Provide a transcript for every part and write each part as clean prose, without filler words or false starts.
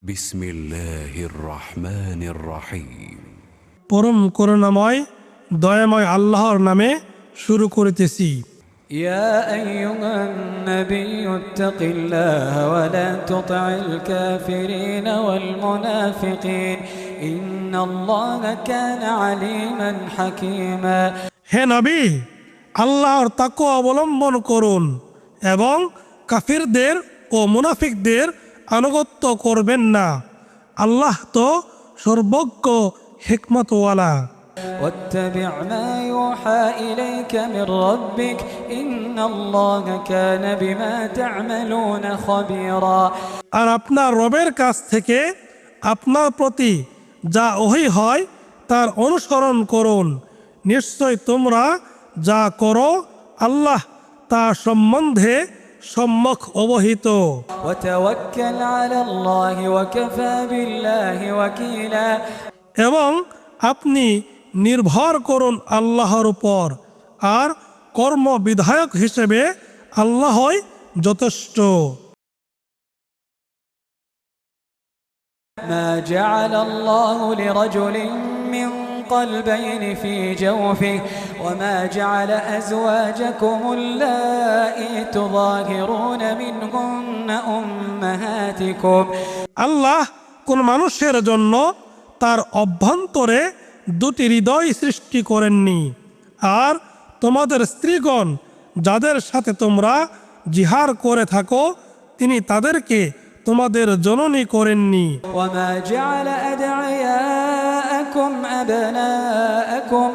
বিসমিল্লাহির রহমানির রহিম। পরম করুণাময় দয়াময় আল্লাহর নামে শুরু করিতেছি। يا أيها النبي اتق الله ولا تطع الكافرين والمنافقين إن الله كان عليما حكيما হে নবী, আল্লাহর তাকওয়া অবলম্বন করুন এবং কাফিরদের ও মুনাফিকদের আনুগত্য করবেন না। আল্লাহ তো সর্বজ্ঞ হিকমতওয়ালা। واتبع ما يوحى إليك من ربك إن الله كان بما تعملون خبيرا আর আপনার রবের কাছ থেকে আপনার প্রতি যা ওহী হয় তার অনুসরণ করুন। নিশ্চয় তোমরা যা করো আল্লাহ তা সম্বন্ধে সম্যক অবহিত। وتوكل على الله وكفى بالله وكيلا এবং আপনি নির্ভর করুন আল্লাহর উপর, আর কর্ম বিধায়ক হিসেবে আল্লাহই যথেষ্ট। ما جعل الله لرجل من قلبين في جوفه وما جعل أزواجكم اللائي تظاهرون منهن أمهاتكم আল্লাহ কোন মানুষের জন্য তার অভ্যন্তরে দুটি হৃদয় সৃষ্টি করেননি, আর তোমাদের স্ত্রীগণ যাদের সাথে তোমরা জিহার করে থাকো তিনি তাদেরকে তোমাদের জননী করেননি। وما جعل أدعياءكم أبناءكم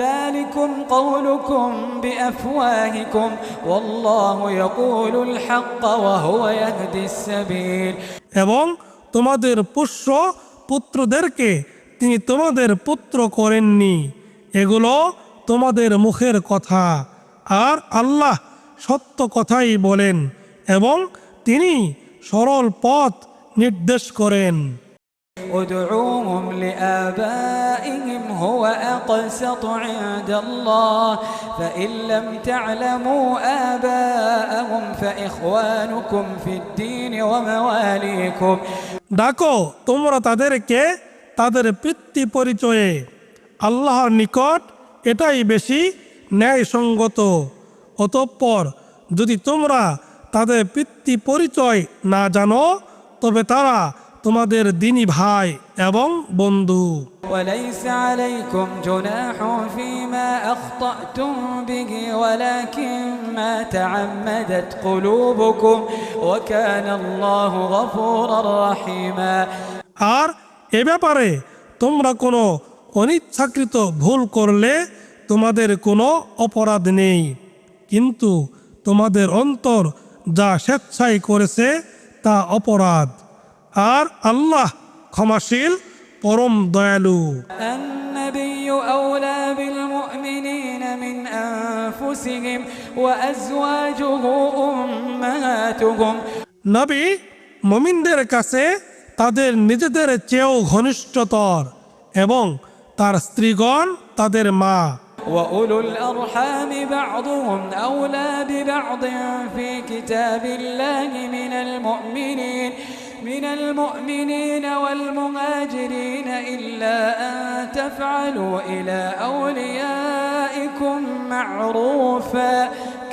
ذلكم قولكم بأفواهكم والله يقول الحق وهو يهدي السبيل এবং তোমাদের পোষ্য পুত্রদেরকে তিনি তোমাদের পুত্র করেননি, এগুলো তোমাদের মুখের কথা, আর আল্লাহ সত্য কথাই বলেন এবং তিনি সরল পথ নির্দেশ করেন। ادعوهم لآبائهم هو أقسط عند الله فإن لم تعلموا آباءهم فإخوانكم في الدين ومواليكم ডাকো তোমরা তাদেরকে তাদের পিতৃ পরিচয়ে, আল্লাহর নিকট এটাই বেশি ন্যায়সঙ্গত। অতঃপর যদি তোমরা তাদের পিতৃ পরিচয় না জানো তবে তারা তোমাদের দিনী ভাই এবং বন্ধু। وليس عليكم جناح فيما أخطأتم به ولكن ما تعمدت قلوبكم وكان الله غفورا رحيما আর এ ব্যাপারে তোমরা কোনো অনিচ্ছাকৃত ভুল করলে তোমাদের কোনো অপরাধ নেই, কিন্তু তোমাদের অন্তর যা স্বেচ্ছায় করেছে তা অপরাধ, আর আল্লাহ ক্ষমাশীল পরম দয়ালু। النبي أولى بالمؤمنين من أنفسهم وأزواجه أمهاتهم নবী মুমিনদের কাছে তাদের নিজেদের চেয়েও ঘনিষ্ঠতর এবং তার স্ত্রীগণ তাদের মা। وأولو الأرحام بعضهم أولى ببعض في كتاب الله من المؤمنين والمهاجرين إلا أن تفعلوا إلى أوليائكم معروفا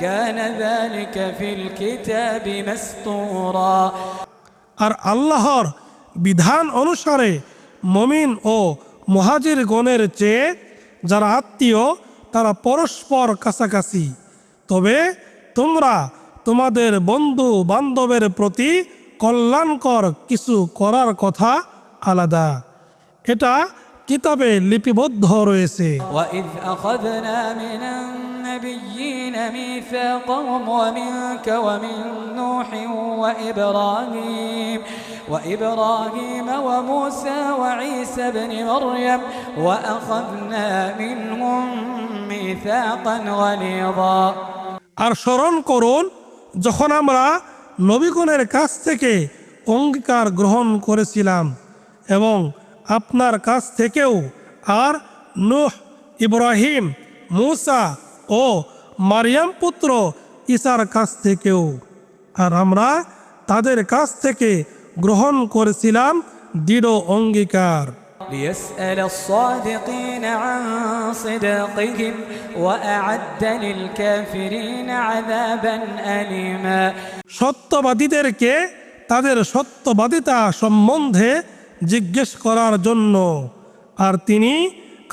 كان ذلك في الكتاب مسطورا আর আল্লাহর বিধান অনুসারে মুমিন ও মুহাজির গণের চেয়ে যারা আত্মীয় তারা পরস্পর কাছাকাছি, তবে তোমরা তোমাদের বন্ধু বান্ধবের প্রতি কল্যাণকর কিছু করার কথা আলাদা, এটা কিতাবে লিপিবদ্ধ রয়েছে। وإذ أخذنا من النبيين ميثاقهم ومنك ومن نوح وإبراهيم وموسى وعيسى بن مريم وأخذنا منهم ميثاقا غليظا আর স্মরণ করুন যখন আমরা নবীগণের কাছ থেকে অঙ্গীকার গ্রহণ করেছিলাম এবং আপনার কাছ থেকেও, আর নূহ, ইব্রাহিম, মূসা ও মারিয়াম পুত্র ঈসার কাছ থেকেও, আর আমরা তাদের কাছ থেকে গ্রহণ করেছিলাম দৃঢ় অঙ্গীকার। ليسأل الصادقين عن صدقهم وأعد للكافرين عذابا أليما সত্যবাদীদেরকে তাদের সত্যবাদিতা সম্বন্ধে জিজ্ঞেস করার জন্য, আর তিনি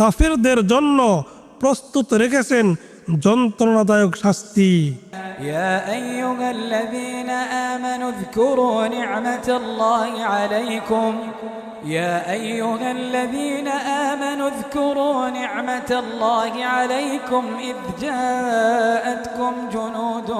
কাফিরদের জন্য প্রস্তুত রেখেছেন যন্ত্রণাদায়ক শাস্তি। يا أيها الذين آمنوا اذكروا نعمة الله عليكم يا أيها الذين آمنوا اذكروا نعمة الله عليكم إذ جاءتكم جنود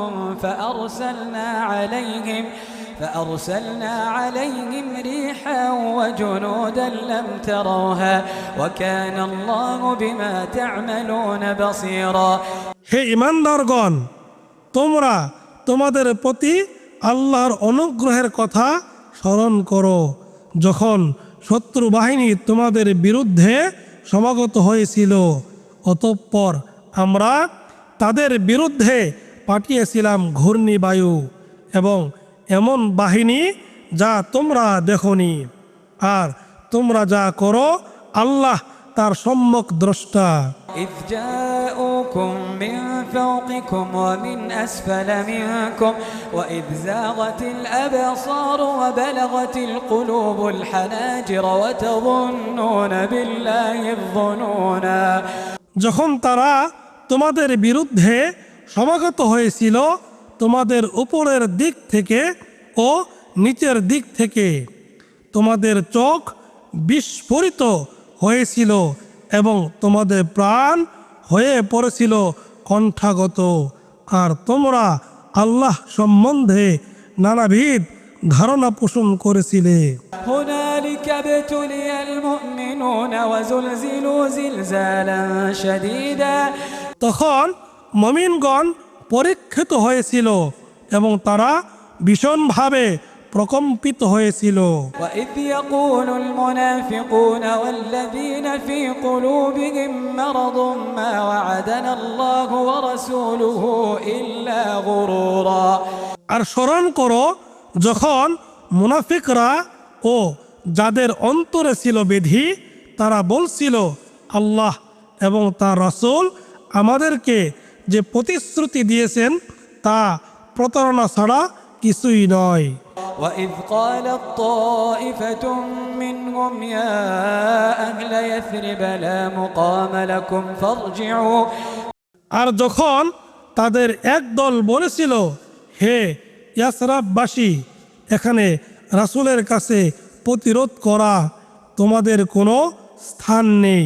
فأرسلنا عليهم ريحا وجنودا لم تروها وكان الله بما تعملون بصيرا হে ঈমানদারগণ, তোমরা তোমাদের প্রতি আল্লাহর অনুগ্রহের কথা স্মরণ করো, যখন শত্রু বাহিনী তোমাদের বিরুদ্ধে সমাগত হয়েছিল। অতঃপর আমরা তাদের বিরুদ্ধে পাঠিয়েছিলাম ঘূর্ণিবায়ু এবং এমন বাহিনী যা তোমরা দেখনি, আর তোমরা যা করো আল্লাহ তার সম্যক দ্রষ্টা। إذ جاءوكم من فوقكم ومن أسفل منكم وإذ زاغت الأبصار وبلغت القلوب الحناجر وتظنون بالله الظنونا যখন তারা তোমাদের বিরুদ্ধে সমাগত হয়েছিল তোমাদের উপরের দিক থেকে ও নিচের দিক থেকে, তোমাদের চোখ বিস্ফোরিত হয়েছিল এবং তোমাদের প্রাণ হয়ে পড়েছিল কণ্ঠাগত, আর তোমরা আল্লাহ সম্বন্ধে নানাবিধ ধারণা পোষণ করেছিলে। هنالك ابتلي المؤمنون وزلزلوا زلزالا شديدا তখন মুমিনগণ পরীক্ষিত হয়েছিল এবং তারা ভীষণভাবে প্রকম্পিত হয়েছিল। وإذ يقول المنافقون والذين في قلوبهم مرض ما وعدنا الله ورسوله إلا غرورا আর স্মরণ করো যখন মুনাফিকরা ও যাদের অন্তরে ছিল ব্যাধি তারা বলছিল, আল্লাহ এবং তার রাসূল আমাদেরকে যে প্রতিশ্রুতি দিয়েছেন তা প্রতারণা ছাড়া কিছুই নয়। وإذ قالت طائفة منهم يا أهل يثرب لا مقام لكم فارجعوا আর যখন তাদের একদল বলেছিল, হে ইয়াসরাববাসী, এখানে রাসূলের কাছে প্রতিরোধ করা তোমাদের কোনো স্থান নেই,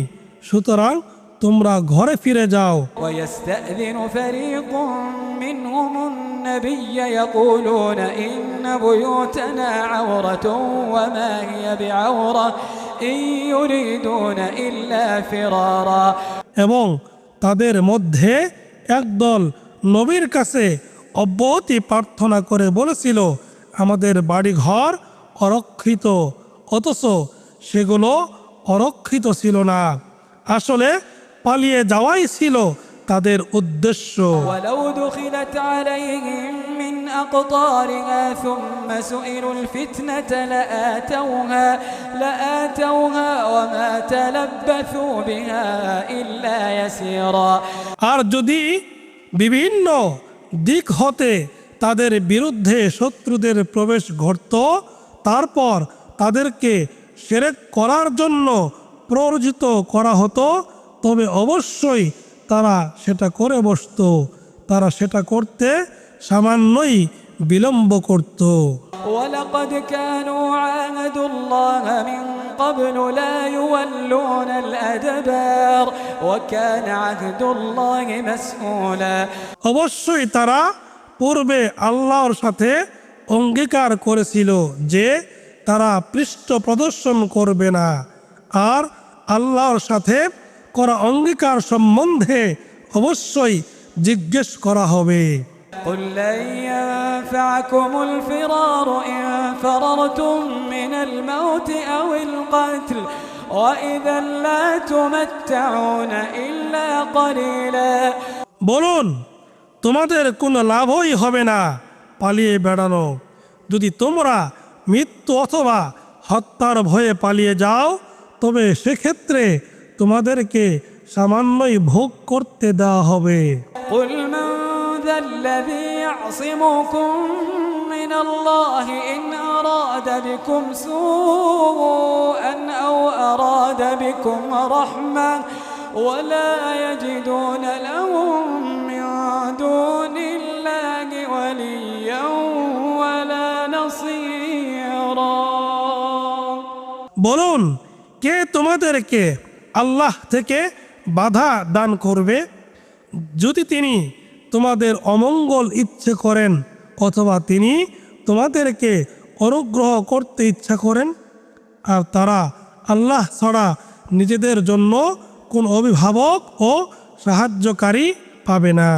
সুতরাং তোমরা ঘরে ফিরে যাও। ويستأذن فريق منهم النبي يقولون إن بيوتنا عورة وما هي بعورة إن يريدون إلا فرارا এবং তাদের মধ্যে একদল নবীর কাছে অব্যাহতি প্রার্থনা করে বলেছিল, আমাদের বাড়িঘর অরক্ষিত, অথচ সেগুলো অরক্ষিত ছিল না, আসলে পালিয়ে যাওয়াই ছিল তাদের উদ্দেশ্য। ولو دخلت عليهم من أقطارها ثم سئلوا الفتنة لآتوها وما تلبثوا بها إلا يسيرا আর যদি বিভিন্ন দিক হতে তাদের বিরুদ্ধে শত্রুদের প্রবেশ ঘটত, তারপর তাদেরকে শিরক করার জন্য প্ররোচিত করা হতো, তবে অবশ্যই তারা সেটা করে বসত, তারা সেটা করতে সামান্যই বিলম্ব করত। ولقد كانوا عاهدوا الله من قبل لا يولون الأدبار وكان عهد الله مسؤولا অবশ্যই তারা পূর্বে আল্লাহর সাথে অঙ্গীকার করেছিল যে তারা পৃষ্ঠ প্রদর্শন করবে না, আর আল্লাহর সাথে করা অঙ্গীকার সম্বন্ধে অবশ্যই জিজ্ঞেস করা হবে। قل لن ينفعكم الفرار إن فررتم من الموت أو القتل وإذا لا تمتعون إلا قليلا বলুন, তোমাদের কোনো লাভই হবে না পালিয়ে বেড়ানো, যদি তোমরা মৃত্যু অথবা হত্যার ভয়ে পালিয়ে যাও, তবে সেক্ষেত্রে তোমাদেরকে সামান্যই ভোগ করতে দেওয়া হবে। قل من ذا الذي يعصمكم من الله إن أراد بكم سوءا أو أراد بكم رحمة ولا يجدون لهم من دون الله وليا ولا نصيرا। বলুন, কে তোমাদেরকে আল্লাহ থেকে বাধা দান করবে? যদি তিনি তোমাদের অমঙ্গল ইচ্ছে করেন অথবা তিনি তোমাদেরকে অনুগ্রহ করতে ইচ্ছা করেন, আর তারা আল্লাহ ছাড়া নিজেদের জন্য কোন অভিভাবক ও সাহায্যকারী পাবে না।